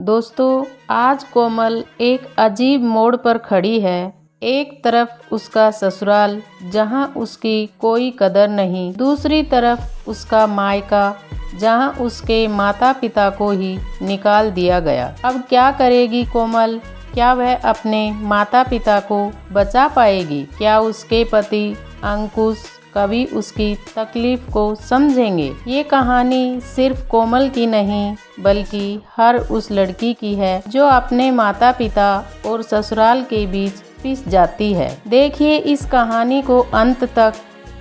दोस्तों, आज कोमल एक अजीब मोड़ पर खड़ी है। एक तरफ उसका ससुराल जहां उसकी कोई कदर नहीं, दूसरी तरफ उसका मायका जहां उसके माता पिता को ही निकाल दिया गया। अब क्या करेगी कोमल? क्या वह अपने माता पिता को बचा पाएगी? क्या उसके पति अंकुश कभी उसकी तकलीफ को समझेंगे? ये कहानी सिर्फ कोमल की नहीं बल्कि हर उस लड़की की है जो अपने माता पिता और ससुराल के बीच पिस जाती है। देखिए इस कहानी को अंत तक,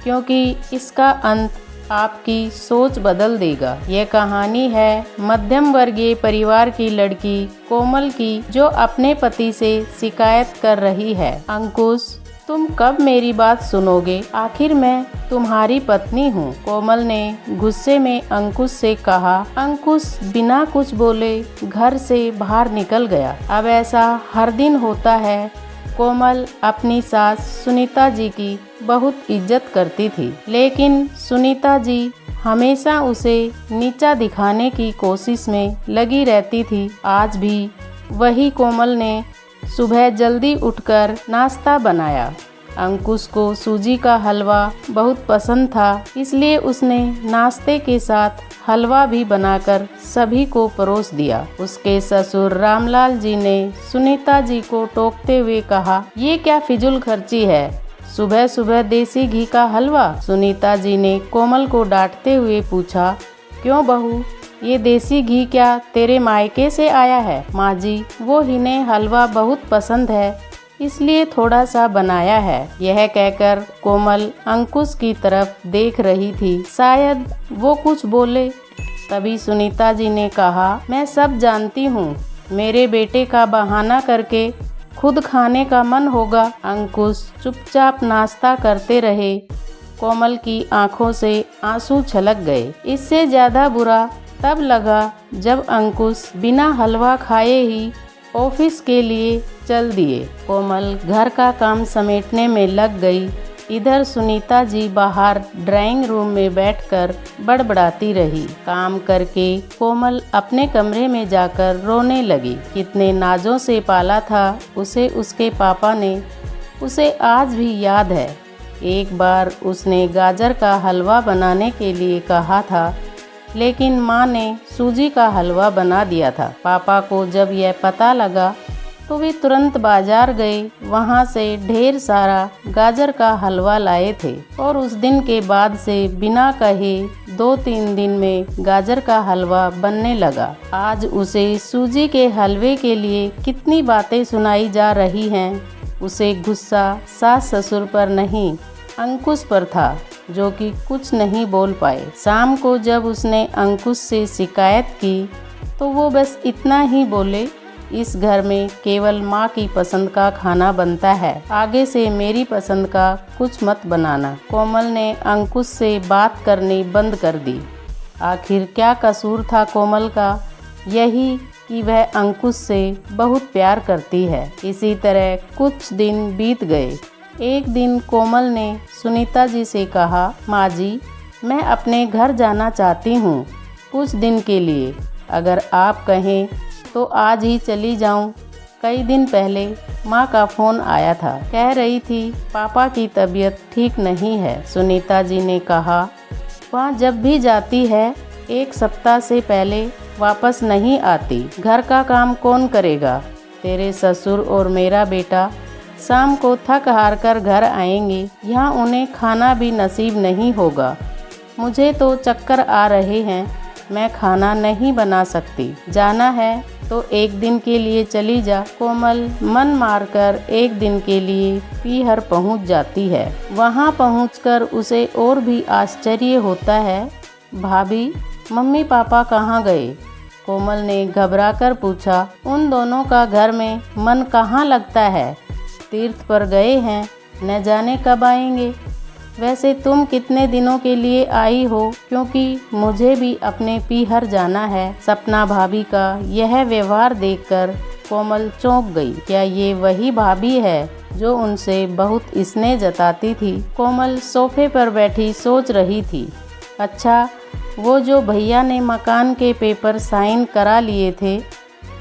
क्योंकि इसका अंत आपकी सोच बदल देगा। यह कहानी है मध्यम वर्गीय परिवार की लड़की कोमल की, जो अपने पति से शिकायत कर रही है। अंकुश, तुम कब मेरी बात सुनोगे? आखिर मैं तुम्हारी पत्नी हूँ, कोमल ने गुस्से में अंकुश से कहा। अंकुश बिना कुछ बोले घर से बाहर निकल गया। अब ऐसा हर दिन होता है। कोमल अपनी सास सुनीता जी की बहुत इज्जत करती थी, लेकिन सुनीता जी हमेशा उसे नीचा दिखाने की कोशिश में लगी रहती थी। आज भी वही कोमल ने सुबह जल्दी उठकर नाश्ता बनाया। अंकुश को सूजी का हलवा बहुत पसंद था, इसलिए उसने नाश्ते के साथ हलवा भी बनाकर सभी को परोस दिया। उसके ससुर रामलाल जी ने सुनीता जी को टोकते हुए कहा, ये क्या फिजूल खर्ची है, सुबह सुबह देसी घी का हलवा? सुनीता जी ने कोमल को डांटते हुए पूछा, क्यों बहू, ये देसी घी क्या तेरे मायके से आया है? माँ जी, वो इन्हें हलवा बहुत पसंद है, इसलिए थोड़ा सा बनाया है। यह कहकर कोमल अंकुश की तरफ देख रही थी, शायद वो कुछ बोले। तभी सुनीता जी ने कहा, मैं सब जानती हूँ, मेरे बेटे का बहाना करके खुद खाने का मन होगा। अंकुश चुपचाप नाश्ता करते रहे। कोमल की आंखों से आंसू छलक गए। इससे ज्यादा बुरा तब लगा जब अंकुश बिना हलवा खाए ही ऑफिस के लिए चल दिए। कोमल घर का काम समेटने में लग गई। इधर सुनीता जी बाहर ड्राइंग रूम में बैठकर बड़बड़ाती रही। काम करके कोमल अपने कमरे में जाकर रोने लगी। कितने नाजों से पाला था उसे उसके पापा ने, उसे आज भी याद है। एक बार उसने गाजर का हलवा बनाने के लिए कहा था, लेकिन माँ ने सूजी का हलवा बना दिया था। पापा को जब यह पता लगा तो वे तुरंत बाजार गए, वहाँ से ढेर सारा गाजर का हलवा लाए थे और उस दिन के बाद से बिना कहे 2-3 दिन में गाजर का हलवा बनने लगा। आज उसे सूजी के हलवे के लिए कितनी बातें सुनाई जा रही हैं। उसे गुस्सा सास ससुर पर नहीं, अंकुश पर था, जो कि कुछ नहीं बोल पाए। शाम को जब उसने अंकुश से शिकायत की तो वो बस इतना ही बोले, इस घर में केवल माँ की पसंद का खाना बनता है, आगे से मेरी पसंद का कुछ मत बनाना। कोमल ने अंकुश से बात करनी बंद कर दी। आखिर क्या कसूर था कोमल का? यही कि वह अंकुश से बहुत प्यार करती है। इसी तरह कुछ दिन बीत गए। एक दिन कोमल ने सुनीता जी से कहा, माँ जी, मैं अपने घर जाना चाहती हूँ कुछ दिन के लिए, अगर आप कहें तो आज ही चली जाऊँ। कई दिन पहले माँ का फ़ोन आया था, कह रही थी पापा की तबीयत ठीक नहीं है। सुनीता जी ने कहा, वहाँ जब भी जाती है 1 सप्ताह से पहले वापस नहीं आती। घर का काम कौन करेगा? तेरे ससुर और मेरा बेटा शाम को थक हार कर घर आएंगे, यहाँ उन्हें खाना भी नसीब नहीं होगा। मुझे तो चक्कर आ रहे हैं, मैं खाना नहीं बना सकती। जाना है तो 1 दिन के लिए चली जा। कोमल मन मारकर 1 दिन के लिए पीहर पहुंच जाती है। वहां पहुंचकर उसे और भी आश्चर्य होता है। भाभी, मम्मी पापा कहाँ गए? कोमल ने घबराकर पूछा। उन दोनों का घर में मन कहाँ लगता है, तीर्थ पर गए हैं, न जाने कब आएंगे। वैसे तुम कितने दिनों के लिए आई हो? क्योंकि मुझे भी अपने पीहर जाना है। सपना भाभी का यह व्यवहार देखकर कोमल चौंक गई। क्या ये वही भाभी है जो उनसे बहुत स्नेह जताती थी? कोमल सोफे पर बैठी सोच रही थी। अच्छा, वो जो भैया ने मकान के पेपर साइन करा लिए थे,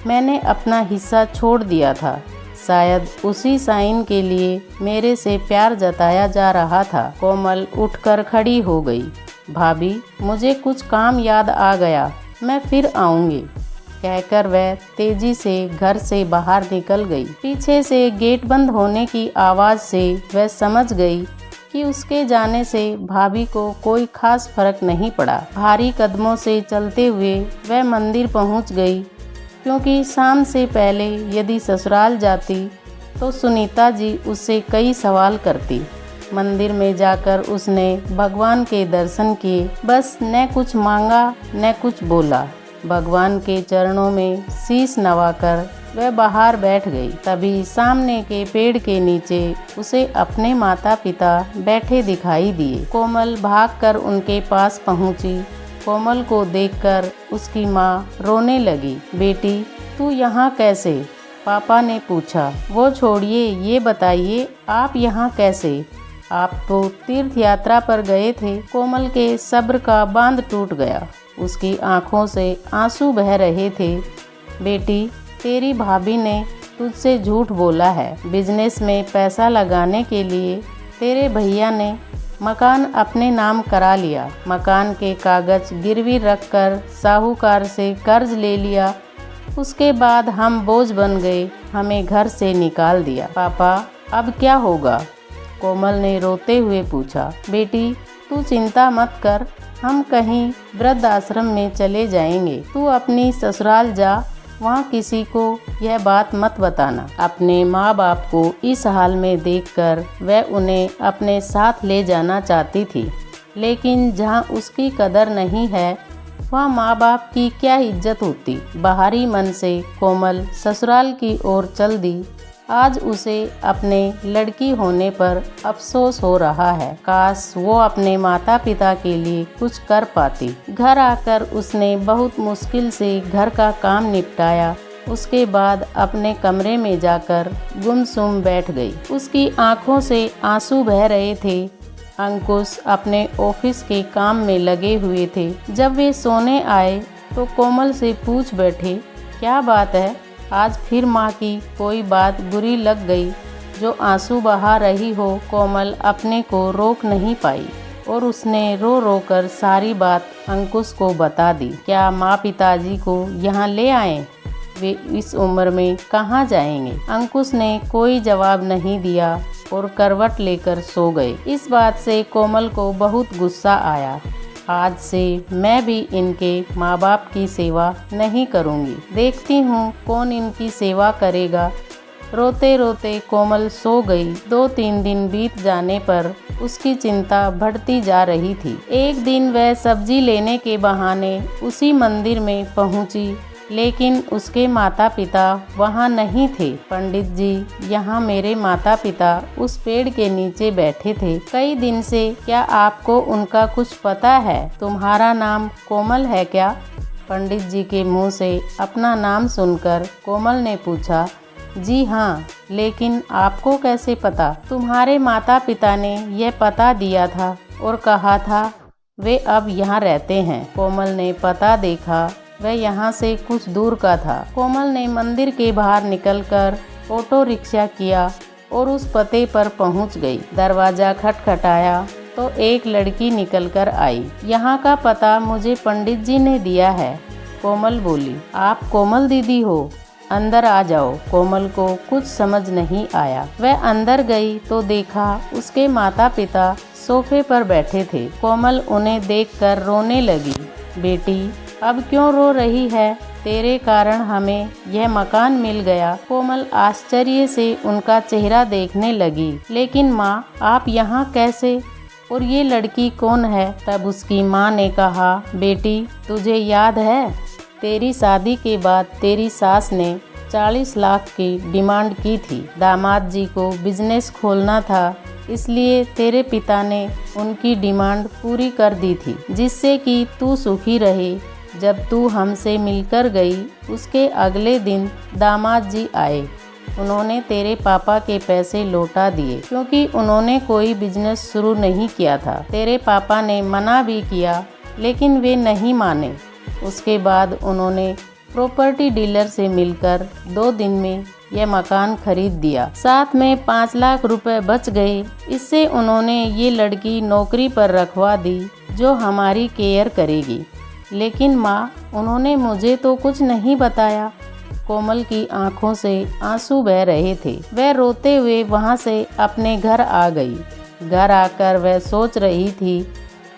मैंने अपना हिस्सा छोड़ दिया था। शायद उसी साइन के लिए मेरे से प्यार जताया जा रहा था। कोमल उठकर खड़ी हो गई। भाभी, मुझे कुछ काम याद आ गया, मैं फिर आऊँगी, कहकर वह तेजी से घर से बाहर निकल गई। पीछे से गेट बंद होने की आवाज़ से वह समझ गई कि उसके जाने से भाभी को कोई खास फर्क नहीं पड़ा। भारी कदमों से चलते हुए वह मंदिर पहुंच गई, क्योंकि शाम से पहले यदि ससुराल जाती तो सुनीता जी उससे कई सवाल करती। मंदिर में जाकर उसने भगवान के दर्शन किए, बस न कुछ मांगा न कुछ बोला। भगवान के चरणों में शीश नवाकर वह बाहर बैठ गई। तभी सामने के पेड़ के नीचे उसे अपने माता पिता बैठे दिखाई दिए। कोमल भागकर उनके पास पहुंची। कोमल को देखकर उसकी माँ रोने लगी। बेटी, तू यहाँ कैसे? पापा ने पूछा। वो छोड़िए, ये बताइए आप यहाँ कैसे? आप तो तीर्थ यात्रा पर गए थे। कोमल के सब्र का बांध टूट गया। उसकी आंखों से आंसू बह रहे थे। बेटी, तेरी भाभी ने तुझसे झूठ बोला है। बिजनेस में पैसा लगाने के लिए तेरे भैया ने मकान अपने नाम करा लिया। मकान के कागज गिरवी रखकर साहूकार से कर्ज ले लिया। उसके बाद हम बोझ बन गए, हमें घर से निकाल दिया। पापा, अब क्या होगा? कोमल ने रोते हुए पूछा। बेटी, तू चिंता मत कर, हम कहीं वृद्ध आश्रम में चले जाएंगे। तू अपनी ससुराल जा, वहाँ किसी को यह बात मत बताना। अपने माँ बाप को इस हाल में देखकर वह उन्हें अपने साथ ले जाना चाहती थी, लेकिन जहाँ उसकी कदर नहीं है वहाँ माँ बाप की क्या इज्जत होती। बाहरी मन से कोमल ससुराल की ओर चल दी। आज उसे अपने लड़की होने पर अफसोस हो रहा है। काश वो अपने माता पिता के लिए कुछ कर पाती। घर आकर उसने बहुत मुश्किल से घर का काम निपटाया। उसके बाद अपने कमरे में जाकर गुमसुम बैठ गई। उसकी आंखों से आंसू बह रहे थे। अंकुश अपने ऑफिस के काम में लगे हुए थे। जब वे सोने आए तो कोमल से पूछ बैठे, क्या बात है? आज फिर माँ की कोई बात बुरी लग गई जो आंसू बहा रही हो? कोमल अपने को रोक नहीं पाई और उसने रो रो कर सारी बात अंकुश को बता दी। क्या माँ पिताजी को यहाँ ले आए? वे इस उम्र में कहाँ जाएंगे? अंकुश ने कोई जवाब नहीं दिया और करवट लेकर सो गए। इस बात से कोमल को बहुत गुस्सा आया। आज से मैं भी इनके माँ बाप की सेवा नहीं करूँगी। देखती हूँ कौन इनकी सेवा करेगा। रोते रोते कोमल सो गई। 2-3 दिन बीत जाने पर उसकी चिंता बढ़ती जा रही थी। एक दिन वह सब्जी लेने के बहाने उसी मंदिर में पहुँची, लेकिन उसके माता पिता वहाँ नहीं थे। पंडित जी, यहाँ मेरे माता पिता उस पेड़ के नीचे बैठे थे कई दिन से। क्या आपको उनका कुछ पता है? तुम्हारा नाम कोमल है क्या? पंडित जी के मुंह से अपना नाम सुनकर कोमल ने पूछा। जी हाँ, लेकिन आपको कैसे पता? तुम्हारे माता पिता ने यह पता दिया था और कहा था वे अब यहाँ रहते हैं। कोमल ने पता देखा, वह यहाँ से कुछ दूर का था। कोमल ने मंदिर के बाहर निकलकर ऑटो रिक्शा किया और उस पते पर पहुँच गई। दरवाज़ा खटखटाया तो एक लड़की निकलकर आई। यहाँ का पता मुझे पंडित जी ने दिया है, कोमल बोली। आप कोमल दीदी हो? अंदर आ जाओ। कोमल को कुछ समझ नहीं आया। वह अंदर गई तो देखा उसके माता पिता सोफे पर बैठे थे। कोमल उन्हें देखकर रोने लगी। बेटी, अब क्यों रो रही है? तेरे कारण हमें यह मकान मिल गया। कोमल आश्चर्य से उनका चेहरा देखने लगी। लेकिन माँ, आप यहाँ कैसे? और ये लड़की कौन है? तब उसकी माँ ने कहा, बेटी, तुझे याद है तेरी शादी के बाद तेरी सास ने 40 लाख की डिमांड की थी। दामाद जी को बिजनेस खोलना था, इसलिए तेरे पिता ने उनकी डिमांड पूरी कर दी थी, जिससे कि तू सुखी रहे। जब तू हमसे मिलकर गई उसके अगले दिन दामाद जी आए। उन्होंने तेरे पापा के पैसे लौटा दिए, क्योंकि उन्होंने कोई बिजनेस शुरू नहीं किया था। तेरे पापा ने मना भी किया, लेकिन वे नहीं माने। उसके बाद उन्होंने प्रॉपर्टी डीलर से मिलकर 2 दिन में यह मकान खरीद दिया। साथ में 5 लाख रुपए बच गए। इससे उन्होंने ये लड़की नौकरी पर रखवा दी जो हमारी केयर करेगी। लेकिन माँ, उन्होंने मुझे तो कुछ नहीं बताया। कोमल की आंखों से आंसू बह रहे थे। वह रोते हुए वहां से अपने घर आ गई। घर आकर वह सोच रही थी,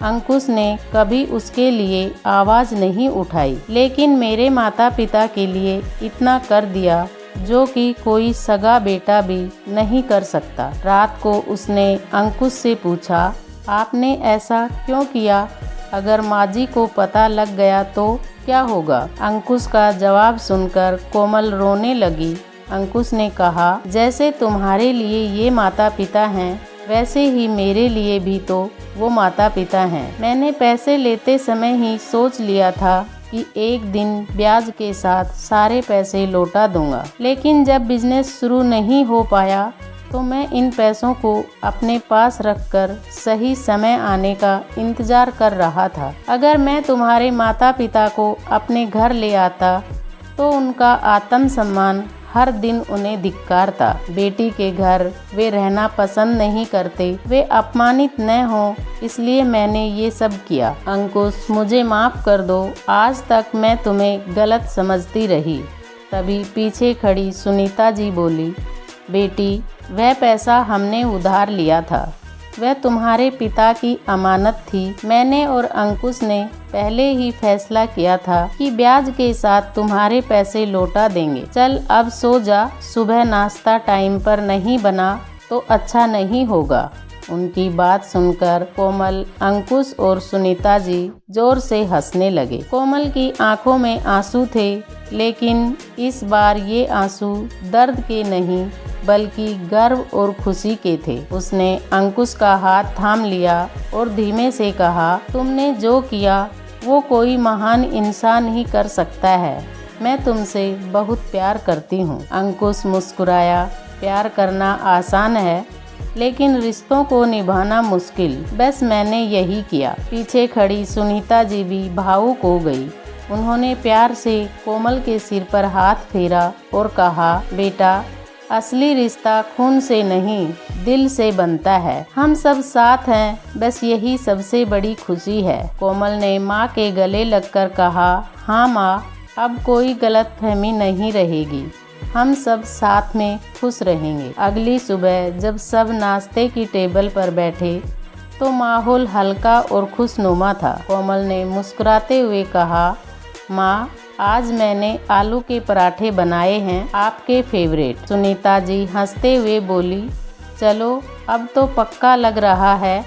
अंकुश ने कभी उसके लिए आवाज़ नहीं उठाई, लेकिन मेरे माता पिता के लिए इतना कर दिया जो कि कोई सगा बेटा भी नहीं कर सकता। रात को उसने अंकुश से पूछा, आपने ऐसा क्यों किया? अगर माँ जी को पता लग गया तो क्या होगा? अंकुश का जवाब सुनकर कोमल रोने लगी। अंकुश ने कहा, जैसे तुम्हारे लिए ये माता पिता हैं, वैसे ही मेरे लिए भी तो वो माता पिता हैं। मैंने पैसे लेते समय ही सोच लिया था कि एक दिन ब्याज के साथ सारे पैसे लौटा दूंगा, लेकिन जब बिजनेस शुरू नहीं हो पाया तो मैं इन पैसों को अपने पास रखकर सही समय आने का इंतजार कर रहा था। अगर मैं तुम्हारे माता पिता को अपने घर ले आता तो उनका आत्मसम्मान हर दिन उन्हें धिक्कारता। बेटी के घर वे रहना पसंद नहीं करते, वे अपमानित न हों, इसलिए मैंने ये सब किया। अंकुश, मुझे माफ़ कर दो, आज तक मैं तुम्हें गलत समझती रही। तभी पीछे खड़ी सुनीता जी बोली, बेटी, वह पैसा हमने उधार लिया था, वह तुम्हारे पिता की अमानत थी। मैंने और अंकुश ने पहले ही फैसला किया था कि ब्याज के साथ तुम्हारे पैसे लौटा देंगे। चल अब सो जा, सुबह नाश्ता टाइम पर नहीं बना तो अच्छा नहीं होगा। उनकी बात सुनकर कोमल, अंकुश और सुनीता जी जोर से हंसने लगे। कोमल की आंखों में आंसू थे, लेकिन इस बार ये आंसू दर्द के नहीं बल्कि गर्व और खुशी के थे। उसने अंकुश का हाथ थाम लिया और धीमे से कहा, तुमने जो किया वो कोई महान इंसान ही कर सकता है। मैं तुमसे बहुत प्यार करती हूँ। अंकुश मुस्कुराया, प्यार करना आसान है लेकिन रिश्तों को निभाना मुश्किल। बस मैंने यही किया। पीछे खड़ी सुनीता जी भी भावुक हो गई। उन्होंने प्यार से कोमल के सिर पर हाथ फेरा और कहा, बेटा, असली रिश्ता खून से नहीं दिल से बनता है। हम सब साथ हैं, बस यही सबसे बड़ी खुशी है। कोमल ने माँ के गले लगकर कहा, हाँ माँ, अब कोई गलतफहमी नहीं रहेगी, हम सब साथ में खुश रहेंगे। अगली सुबह जब सब नाश्ते की टेबल पर बैठे तो माहौल हल्का और खुशनुमा था। कोमल ने मुस्कुराते हुए कहा, माँ, आज मैंने आलू के पराठे बनाए हैं, आपके फेवरेट। सुनीता जी हंसते हुए बोली, चलो अब तो पक्का लग रहा है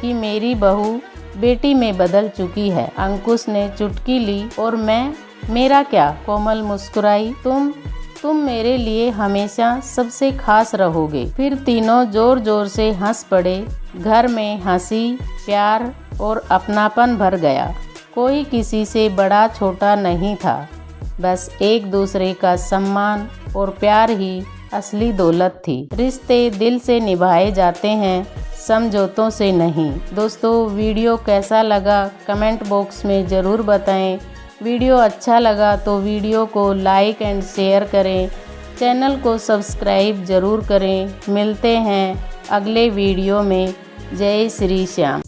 कि मेरी बहू बेटी में बदल चुकी है। अंकुश ने चुटकी ली और मेरा क्या? कोमल मुस्कुराई, तुम मेरे लिए हमेशा सबसे खास रहोगे। फिर तीनों जोर जोर से हंस पड़े। घर में हंसी, प्यार और अपनापन भर गया। कोई किसी से बड़ा छोटा नहीं था, बस एक दूसरे का सम्मान और प्यार ही असली दौलत थी। रिश्ते दिल से निभाए जाते हैं, समझौतों से नहीं। दोस्तों, वीडियो कैसा लगा कमेंट बॉक्स में ज़रूर बताएं। वीडियो अच्छा लगा तो वीडियो को लाइक एंड शेयर करें। चैनल को सब्सक्राइब ज़रूर करें। मिलते हैं अगले वीडियो में। जय श्री श्याम।